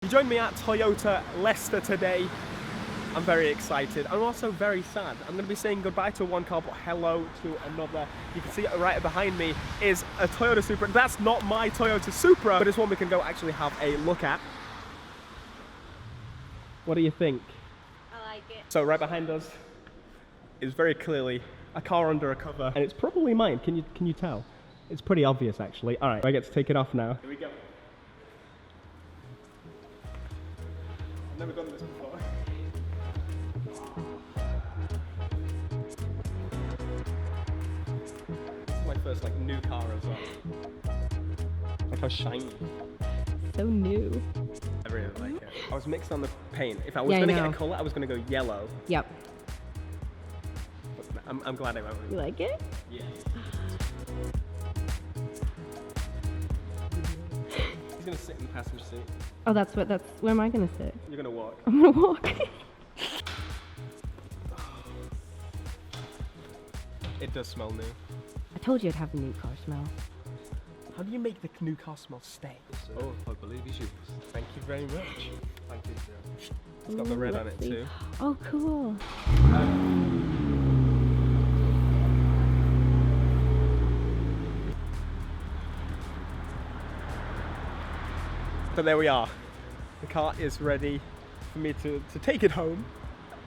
You joined me at Toyota Leicester today. I'm very excited. I'm also very sad. I'm going to be saying goodbye to one car, but hello to another. You can see it right behind me is a Toyota Supra. That's not my Toyota Supra, but it's one we can go actually have a look at. What do you think? I like it. So right behind us is very clearly a car under a cover, and it's probably mine. Can you tell? It's pretty obvious actually. All right, I get to take it off now. Here we go. I've never done this before. This is my first new car as well. Like how shiny. So new. I really like it. I was mixed on the paint. If I was going to get a colour, I was going to go yellow. Yep. But I'm glad I went with You like it? Yes. He's going to sit in the passenger seat. Oh, where am I gonna sit? You're going to walk. I'm gonna walk. It does smell new. I told you I'd have a new car smell. How do you make the new car smell stay? Oh, I believe it's yours. Thank you very much. Thank you, sir. It's got the red on let's it see. too. Oh, cool. So there we are. The car is ready for me to take it home.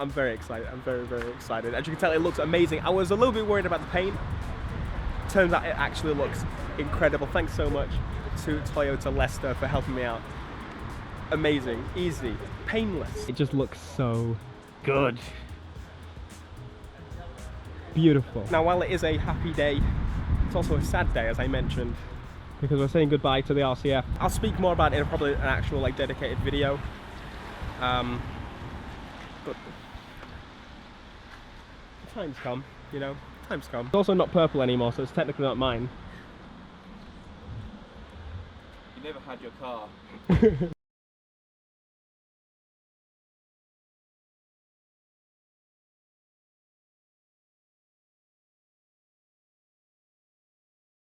I'm very excited. I'm very, very excited. As you can tell, it looks amazing. I was a little bit worried about the paint. Turns out it actually looks incredible. Thanks so much to Toyota Leicester for helping me out. Amazing, easy, painless. It just looks so good. Beautiful. Now, while it is a happy day, it's also a sad day, as I mentioned, because we're saying goodbye to the RCF. I'll speak more about it in probably an actual dedicated video. But the time's come, you know, time's come. It's also not purple anymore, so it's technically not mine. You never had your car.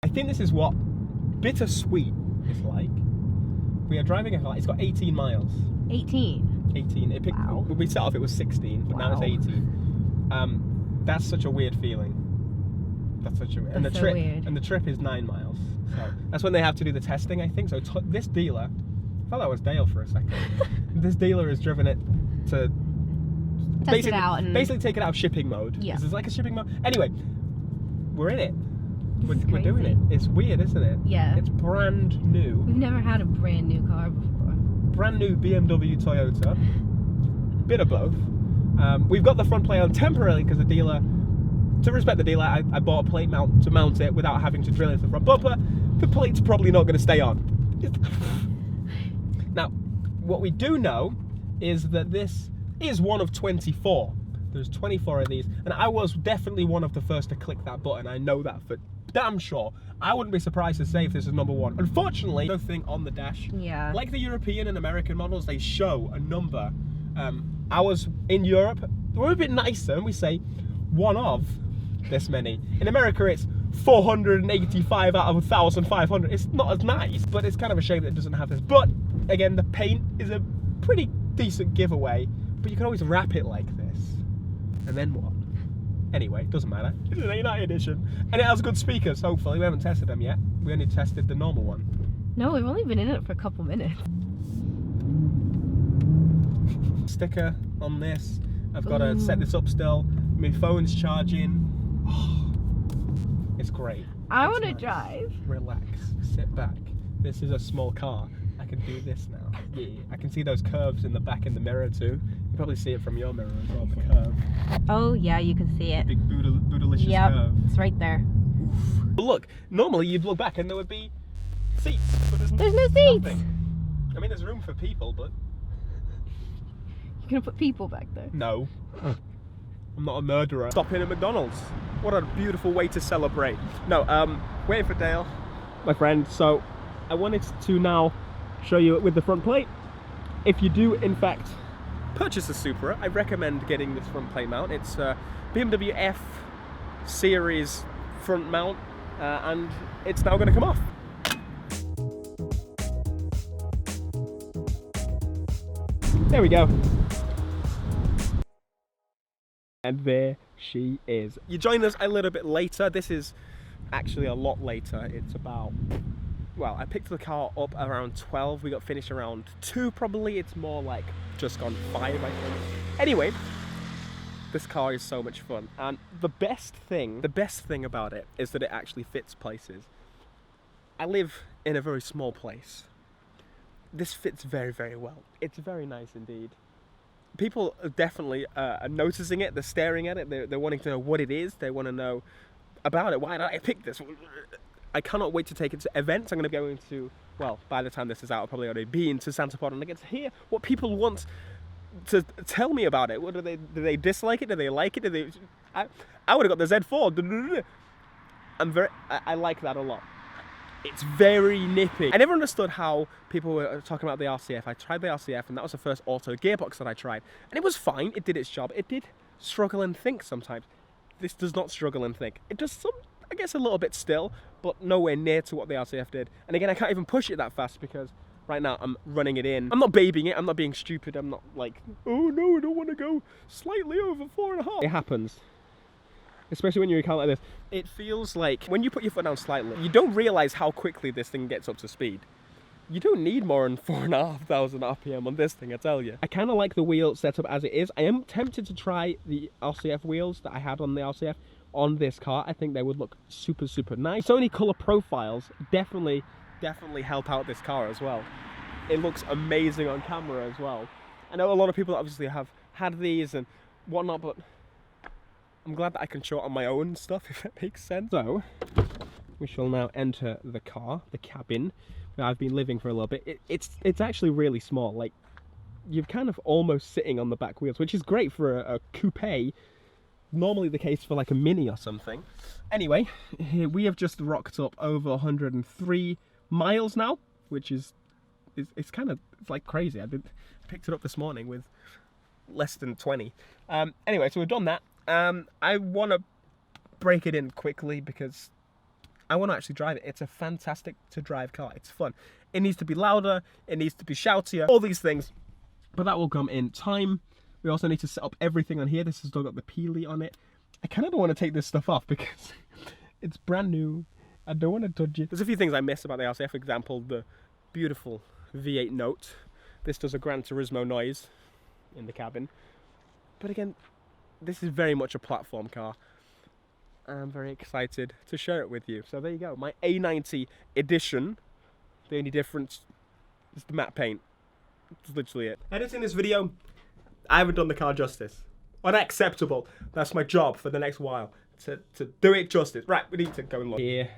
I think this is what bittersweet is like. We are driving a car, it's got 18 miles. 18. 18. Wow. When we set off it was 16, but now it's 18. That's such a weird feeling. That's such a weird. That's so weird. And the trip is 9 miles. So that's when they have to do the testing, I think. So this dealer, I thought that was Dale for a second. This dealer has driven it to basically take it out of shipping mode. Yeah. This is like a shipping mode. Anyway, we're in it. We're doing crazy. it. It's weird, isn't it? Yeah. It's brand new. We've never had a brand new car before. Brand new BMW Toyota. Bit of both. We've got the front plate on temporarily because the dealer, to respect the dealer, I bought a plate mount to mount it without having to drill into the front bumper. The plate's probably not going to stay on. Now, what we do know is that this is one of 24. There's 24 of these, and I was definitely one of the first to click that button. I know that for damn sure. I wouldn't be surprised to say if this is number one. Unfortunately, no thing on the dash. Yeah. Like the European and American models, they show a number. Ours in Europe, we're a bit nicer, and we say one of this many. In America, it's 485 out of 1,500. It's not as nice, but it's kind of a shame that it doesn't have this. But again, the paint is a pretty decent giveaway, but you can always wrap it like this. And then what? Anyway, doesn't matter. It's an A90 edition. And it has good speakers, hopefully. We haven't tested them yet. We only tested the normal one. No, we've only been in it for a couple minutes. Sticker on this. I've got to set this up still. My phone's charging. Oh, it's great. I want to drive. Relax. Sit back. This is a small car. I can do this now. Yeah. I can see those curves in the back in the mirror too. You probably see it from your mirror as well, the curve. Oh, yeah, you can see it. Big boodalicious Yep, curve. it's right there. But look, normally you'd look back and there would be seats, but there's no seats. Nothing. I mean, there's room for people, but You're going to put people back there. no. I'm not a murderer. Stop in at McDonald's. What a beautiful way to celebrate. No, waiting for Dale, my friend. So I wanted to now show you it with the front plate. If you do, in fact, purchase a Supra, I recommend getting this front plate mount. It's BMW F series front mount, and it's now going to come off. There we go. And there she is. You joined us a little bit later. This is actually a lot later. It's about, well, I picked the car up around 12. We got finished around 2 probably. It's more like just gone 5, I think. Anyway, this car is so much fun. And the best thing about it is that it actually fits places. I live in a very small place. This fits very, very well. It's very nice indeed. People are definitely are noticing it. They're staring at it. They're wanting to know what it is. They want to know about it. Why did I pick this? I cannot wait to take it to events. I'm going to be going to, well, by the time this is out, I'll probably already be into Santa Pod, and I get to hear what people want to tell me about it. What do they dislike it? Do they like it? I would have got the Z4. I like that a lot. It's very nippy. I never understood how people were talking about the RCF. I tried the RCF, and that was the first auto gearbox that I tried. And it was fine, it did its job. It did struggle and think sometimes. This does not struggle and think. It does some, I guess, a little bit still, but nowhere near to what the RCF did. And again, I can't even push it that fast because right now I'm running it in. I'm not babying it, I'm not being stupid, I'm not like, oh no, I don't want to go slightly over 4.5. It happens. Especially when you're in a car like this. It feels like when you put your foot down slightly, you don't realise how quickly this thing gets up to speed. You don't need more than 4,500 RPM on this thing, I tell you. I kind of like the wheel setup as it is. I am tempted to try the RCF wheels that I had on the RCF on this car. I think they would look super, super nice. Sony color profiles definitely help out this car as well. It looks amazing on camera as well. I know a lot of people obviously have had these and whatnot, but I'm glad that I can show it on my own stuff, if that makes sense. So, we shall now enter the car, the cabin, where I've been living for a little bit. It's actually really small. Like, you're kind of almost sitting on the back wheels, which is great for a coupe. Normally the case for like a Mini or something. Anyway, here we have just rocked up over 103 miles now, which is it's kind of like crazy. I picked it up this morning with less than 20. Anyway, so we've done that. I want to break it in quickly because I want to actually drive it. It's a fantastic to drive car. It's fun. It needs to be louder. It needs to be shoutier. All these things. But that will come in time. We also need to set up everything on here. This has still got the Peely on it. I kind of don't want to take this stuff off because it's brand new. I don't want to touch it. There's a few things I miss about the RCF. For example, the beautiful V8 note. This does a Gran Turismo noise in the cabin. But again, this is very much a platform car. I'm very excited to share it with you. So there you go, my A90 edition. The only difference is the matte paint. That's literally it. Editing this video, I haven't done the car justice. Unacceptable. That's my job for the next while, to do it justice. Right, we need to go and look. Here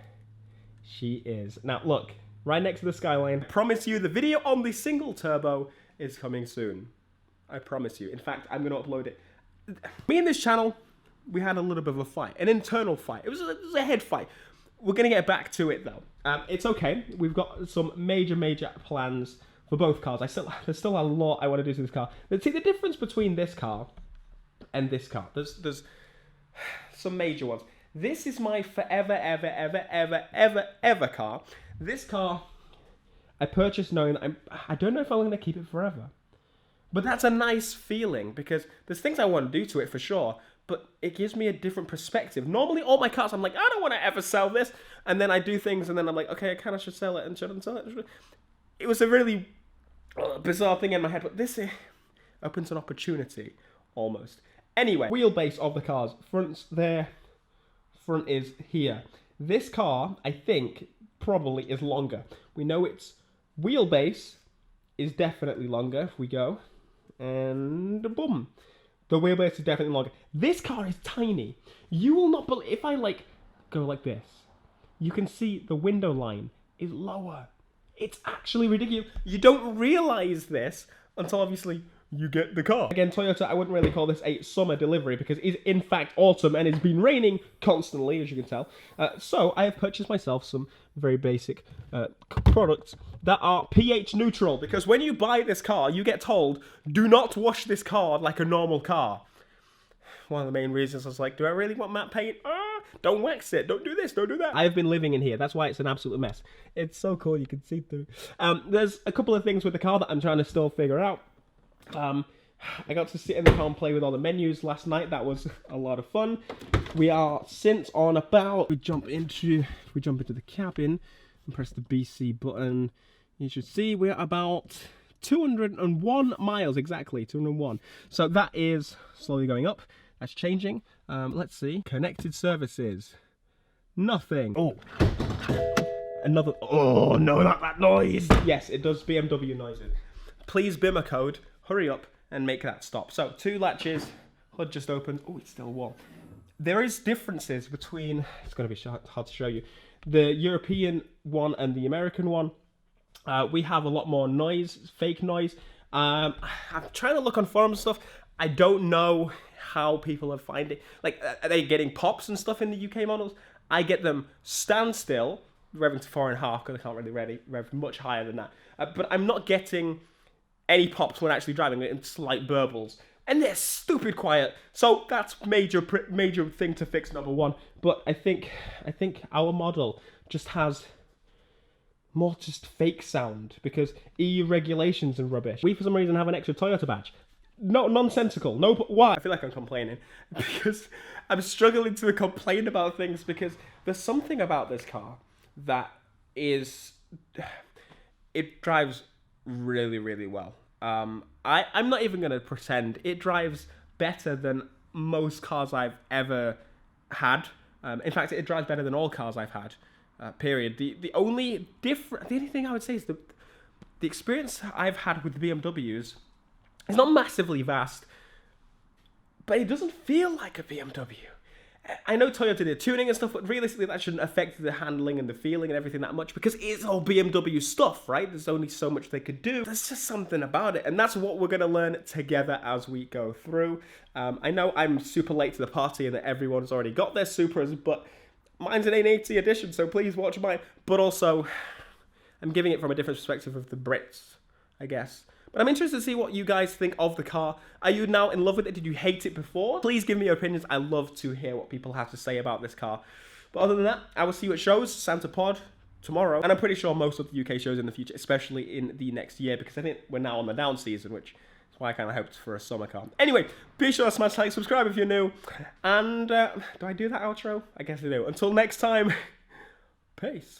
she is. Now look, right next to the Skyline. I promise you the video on the single turbo is coming soon. I promise you. In fact, I'm going to upload it. Me and this channel, we had a little bit of a fight, an internal fight. It was a head fight. We're going to get back to it though. It's okay. We've got some major plans for both cars. There's still a lot I want to do to this car. But see, the difference between this car and this car, there's some major ones. This is my forever, ever car. This car, I purchased knowing that I don't know if I'm going to keep it forever. But that's a nice feeling because there's things I want to do to it for sure, but it gives me a different perspective. Normally, all my cars, I'm like, I don't want to ever sell this. And then I do things and then I'm like, okay, I kind of should sell it and shouldn't sell it. It was a really bizarre thing in my head, but this opens an opportunity almost. Anyway, wheelbase of the cars. Front's there, front is here. This car, I think, probably is longer. We know its wheelbase is definitely longer if we go. And boom. The wheelbase is definitely longer. This car is tiny. You will not believe, if I like go like this, you can see the window line is lower. It's actually ridiculous. You don't realize this until obviously you get the car. Again, Toyota, I wouldn't really call this a summer delivery because it's in fact autumn and it's been raining constantly, as you can tell. So I have purchased myself some very basic products that are pH neutral, because when you buy this car, you get told, do not wash this car like a normal car. One of the main reasons I was like, do I really want matte paint? Don't wax it, don't do this, don't do that. I've been living in here, that's why it's an absolute mess. It's so cool, you can see through. There's a couple of things with the car that I'm trying to still figure out. I got to sit in the car and play with all the menus last night. That was a lot of fun. We are since on about. We jump into the cabin and press the BC button. You should see we're about 201 miles exactly, 201. So that is slowly going up. That's changing. Let's see. Connected services. Nothing. Oh. Another. Oh no, not that noise. Yes, it does BMW noises. Please BIMA code. Hurry up and make that stop. So 2 latches. Hood just opened. Oh, it's still warm. There is differences between. It's going to be hard to show you. The European one and the American one. We have a lot more noise, fake noise. I'm trying to look on forums and stuff. I don't know how people are finding. Like, are they getting pops and stuff in the UK models? I get them standstill, revving to 4.5 because I can't really rev much higher than that. But I'm not getting any pops when actually driving it, and slight burbles. And they're stupid quiet. So that's major thing to fix, number 1. But I think our model just has more just fake sound because EU regulations and rubbish. We for some reason have an extra Toyota badge. No, nonsensical. No, why? I feel like I'm complaining because I'm struggling to complain about things because there's something about this car that is, it drives really, really well. I'm not even going to pretend. It drives better than most cars I've ever had. In fact, it drives better than all cars I've had, period. The only thing I would say is the experience I've had with BMWs is not massively vast, but it doesn't feel like a BMW. I know Toyota did tuning and stuff, but realistically that shouldn't affect the handling and the feeling and everything that much because it's all BMW stuff, right? There's only so much they could do. There's just something about it, and that's what we're going to learn together as we go through. I know I'm super late to the party and that everyone's already got their Supras, but mine's an A90 edition, so please watch mine. But also, I'm giving it from a different perspective of the Brits, I guess. But I'm interested to see what you guys think of the car. Are you now in love with it? Did you hate it before? Please give me your opinions. I love to hear what people have to say about this car. But other than that, I will see you at shows, Santa Pod, tomorrow. And I'm pretty sure most of the UK shows in the future, especially in the next year, because I think we're now on the down season, which is why I kind of hoped for a summer car. Anyway, be sure to smash like, subscribe if you're new. And do I do that outro? I guess I do. Until next time, peace.